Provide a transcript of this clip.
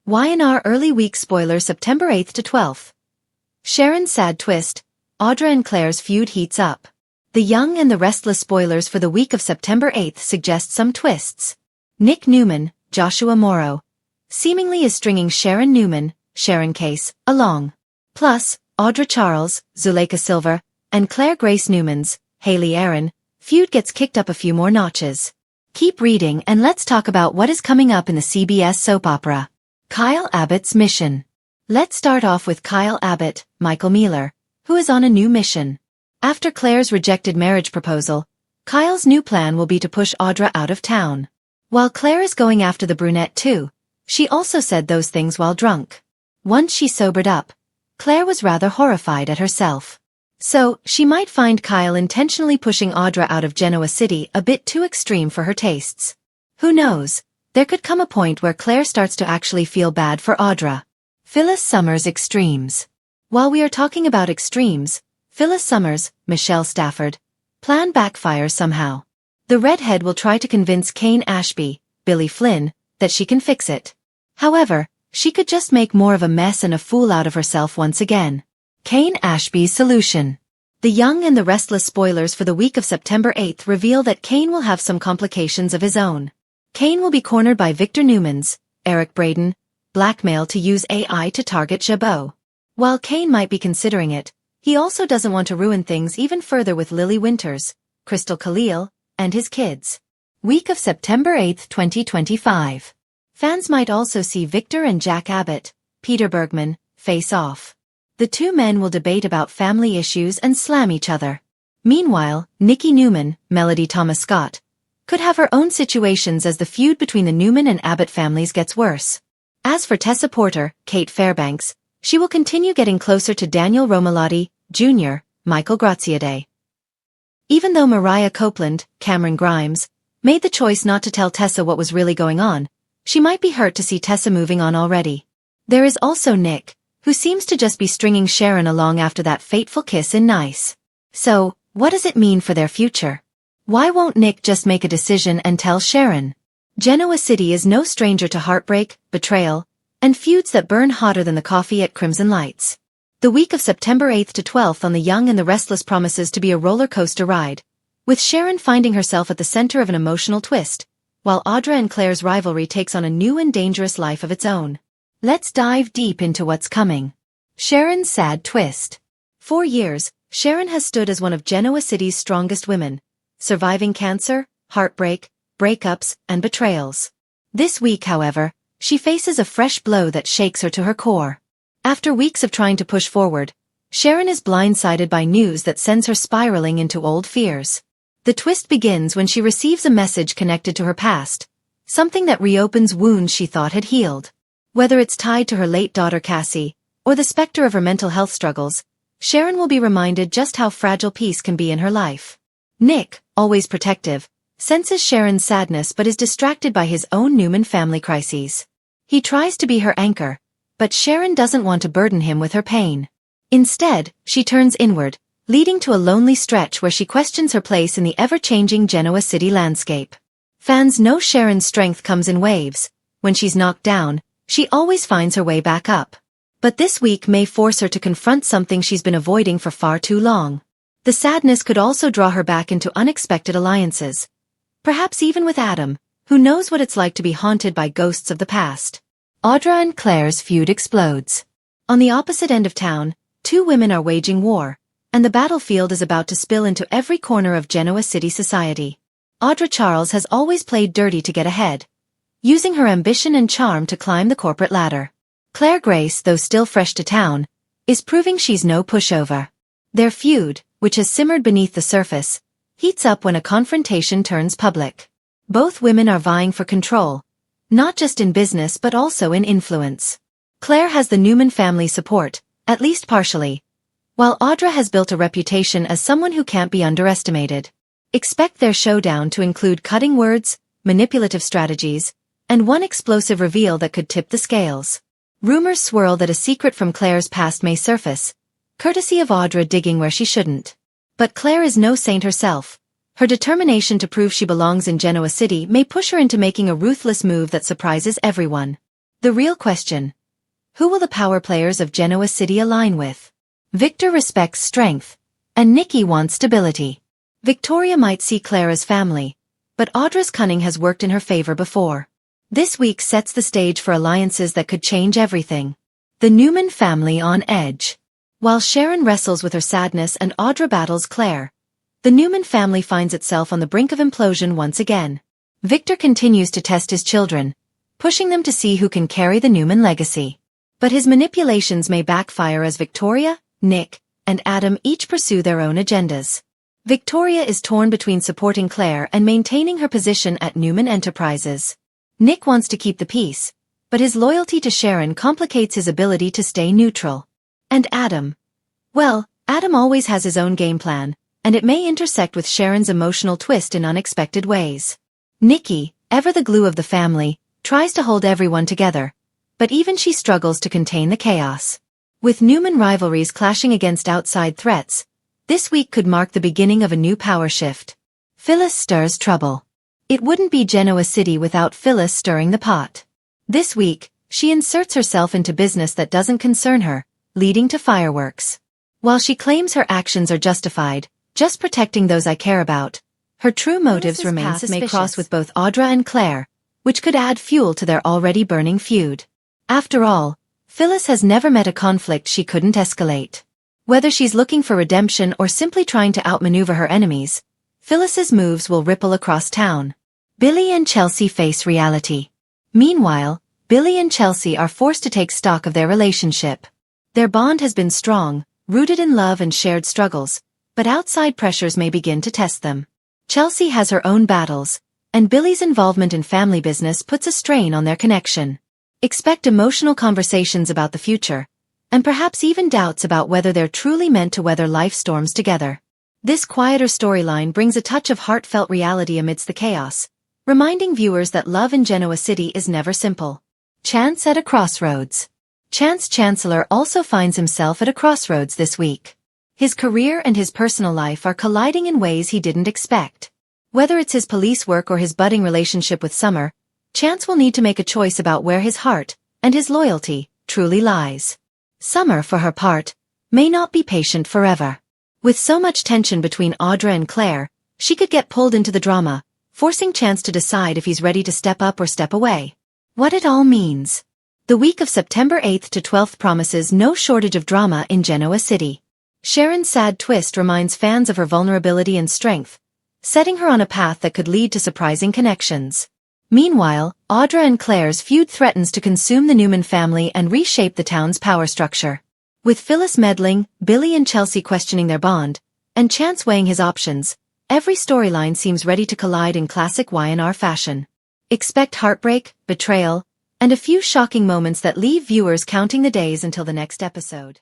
Y&R early week spoiler September 8th to 12th. Sharon's sad twist, Audra and Claire's feud heats up. The Young and the Restless spoilers for the week of September 8th suggest some twists. Nick Newman, Joshua Morrow, seemingly is stringing Sharon Newman, Sharon Case, along. Plus, Audra Charles, Zuleika Silver, and Claire Grace Newman's, Haley Aaron, feud gets kicked up a few more notches. Keep reading and let's talk about what is coming up in the CBS soap opera. Kyle Abbott's mission. Let's start off with Kyle Abbott, Michael Mealer, who is on a new mission. After Claire's rejected marriage proposal, Kyle's new plan will be to push Audra out of town. While Claire is going after the brunette too, she also said those things while drunk. Once she sobered up, Claire was rather horrified at herself. So, she might find Kyle intentionally pushing Audra out of Genoa City a bit too extreme for her tastes. Who knows? There could come a point where Claire starts to actually feel bad for Audra. Phyllis Summers' extremes. While we are talking about extremes, Phyllis Summers, Michelle Stafford, plan backfires somehow. The redhead will try to convince Kane Ashby, Billy Flynn, that she can fix it. However, she could just make more of a mess and a fool out of herself once again. Kane Ashby's solution. The Young and the Restless spoilers for the week of September 8th reveal that Kane will have some complications of his own. Kane will be cornered by Victor Newman's, Eric Braeden, blackmail to use AI to target Jabot. While Kane might be considering it, he also doesn't want to ruin things even further with Lily Winters, Crystal Khalil, and his kids. Week of September 8th, 2025. Fans might also see Victor and Jack Abbott, Peter Bergman, face off. The two men will debate about family issues and slam each other. Meanwhile, Nikki Newman, Melody Thomas Scott, could have her own situations as the feud between the Newman and Abbott families gets worse. As for Tessa Porter, Kate Fairbanks, she will continue getting closer to Daniel Romalotti, Jr., Michael Graziadei. Even though Mariah Copeland, Cameron Grimes, made the choice not to tell Tessa what was really going on, she might be hurt to see Tessa moving on already. There is also Nick, who seems to just be stringing Sharon along after that fateful kiss in Nice. So, what does it mean for their future? Why won't Nick just make a decision and tell Sharon? Genoa City is no stranger to heartbreak, betrayal, and feuds that burn hotter than the coffee at Crimson Lights. The week of September 8th to 12th on The Young and the Restless promises to be a roller coaster ride, with Sharon finding herself at the center of an emotional twist, while Audra and Claire's rivalry takes on a new and dangerous life of its own. Let's dive deep into what's coming. Sharon's sad twist. For years, Sharon has stood as one of Genoa City's strongest women, surviving cancer, heartbreak, breakups, and betrayals. This week, however, she faces a fresh blow that shakes her to her core. After weeks of trying to push forward, Sharon is blindsided by news that sends her spiraling into old fears. The twist begins when she receives a message connected to her past, something that reopens wounds she thought had healed. Whether it's tied to her late daughter Cassie, or the specter of her mental health struggles, Sharon will be reminded just how fragile peace can be in her life. Nick, always protective, senses Sharon's sadness but is distracted by his own Newman family crises. He tries to be her anchor, but Sharon doesn't want to burden him with her pain. Instead, she turns inward, leading to a lonely stretch where she questions her place in the ever-changing Genoa City landscape. Fans know Sharon's strength comes in waves. When she's knocked down, she always finds her way back up. But this week may force her to confront something she's been avoiding for far too long. The sadness could also draw her back into unexpected alliances. Perhaps even with Adam, who knows what it's like to be haunted by ghosts of the past. Audra and Claire's feud explodes. On the opposite end of town, two women are waging war, and the battlefield is about to spill into every corner of Genoa City society. Audra Charles has always played dirty to get ahead, using her ambition and charm to climb the corporate ladder. Claire Grace, though still fresh to town, is proving she's no pushover. Their feud, which has simmered beneath the surface, heats up when a confrontation turns public. Both women are vying for control, not just in business but also in influence. Claire has the Newman family support, at least partially, while Audra has built a reputation as someone who can't be underestimated. Expect their showdown to include cutting words, manipulative strategies, and one explosive reveal that could tip the scales. Rumors swirl that a secret from Claire's past may surface, courtesy of Audra digging where she shouldn't. But Claire is no saint herself. Her determination to prove she belongs in Genoa City may push her into making a ruthless move that surprises everyone. The real question: who will the power players of Genoa City align with? Victor respects strength, and Nikki wants stability. Victoria might see Claire as family, but Audra's cunning has worked in her favor before. This week sets the stage for alliances that could change everything. The Newman family on edge. While Sharon wrestles with her sadness and Audra battles Claire, the Newman family finds itself on the brink of implosion once again. Victor continues to test his children, pushing them to see who can carry the Newman legacy. But his manipulations may backfire as Victoria, Nick, and Adam each pursue their own agendas. Victoria is torn between supporting Claire and maintaining her position at Newman Enterprises. Nick wants to keep the peace, but his loyalty to Sharon complicates his ability to stay neutral. And Adam? Well, Adam always has his own game plan, and it may intersect with Sharon's emotional twist in unexpected ways. Nikki, ever the glue of the family, tries to hold everyone together, but even she struggles to contain the chaos. With Newman rivalries clashing against outside threats, this week could mark the beginning of a new power shift. Phyllis stirs trouble. It wouldn't be Genoa City without Phyllis stirring the pot. This week, she inserts herself into business that doesn't concern her, leading to fireworks. While she claims her actions are justified, just protecting those I care about, her true motives remain suspicious. May cross with both Audra and Claire, which could add fuel to their already burning feud. After all, Phyllis has never met a conflict she couldn't escalate. Whether she's looking for redemption or simply trying to outmaneuver her enemies, Phyllis's moves will ripple across town. Billy and Chelsea face reality. Meanwhile, Billy and Chelsea are forced to take stock of their relationship. Their bond has been strong, rooted in love and shared struggles, but outside pressures may begin to test them. Chelsea has her own battles, and Billy's involvement in family business puts a strain on their connection. Expect emotional conversations about the future, and perhaps even doubts about whether they're truly meant to weather life storms together. This quieter storyline brings a touch of heartfelt reality amidst the chaos, reminding viewers that love in Genoa City is never simple. Chance at a crossroads. Chance Chancellor also finds himself at a crossroads this week. His career and his personal life are colliding in ways he didn't expect. Whether it's his police work or his budding relationship with Summer, Chance will need to make a choice about where his heart, and his loyalty, truly lies. Summer, for her part, may not be patient forever. With so much tension between Audra and Claire, she could get pulled into the drama, forcing Chance to decide if he's ready to step up or step away. What it all means. The week of September 8th to 12th promises no shortage of drama in Genoa City. Sharon's sad twist reminds fans of her vulnerability and strength, setting her on a path that could lead to surprising connections. Meanwhile, Audra and Claire's feud threatens to consume the Newman family and reshape the town's power structure. With Phyllis meddling, Billy and Chelsea questioning their bond, and Chance weighing his options, every storyline seems ready to collide in classic Y&R fashion. Expect heartbreak, betrayal, and a few shocking moments that leave viewers counting the days until the next episode.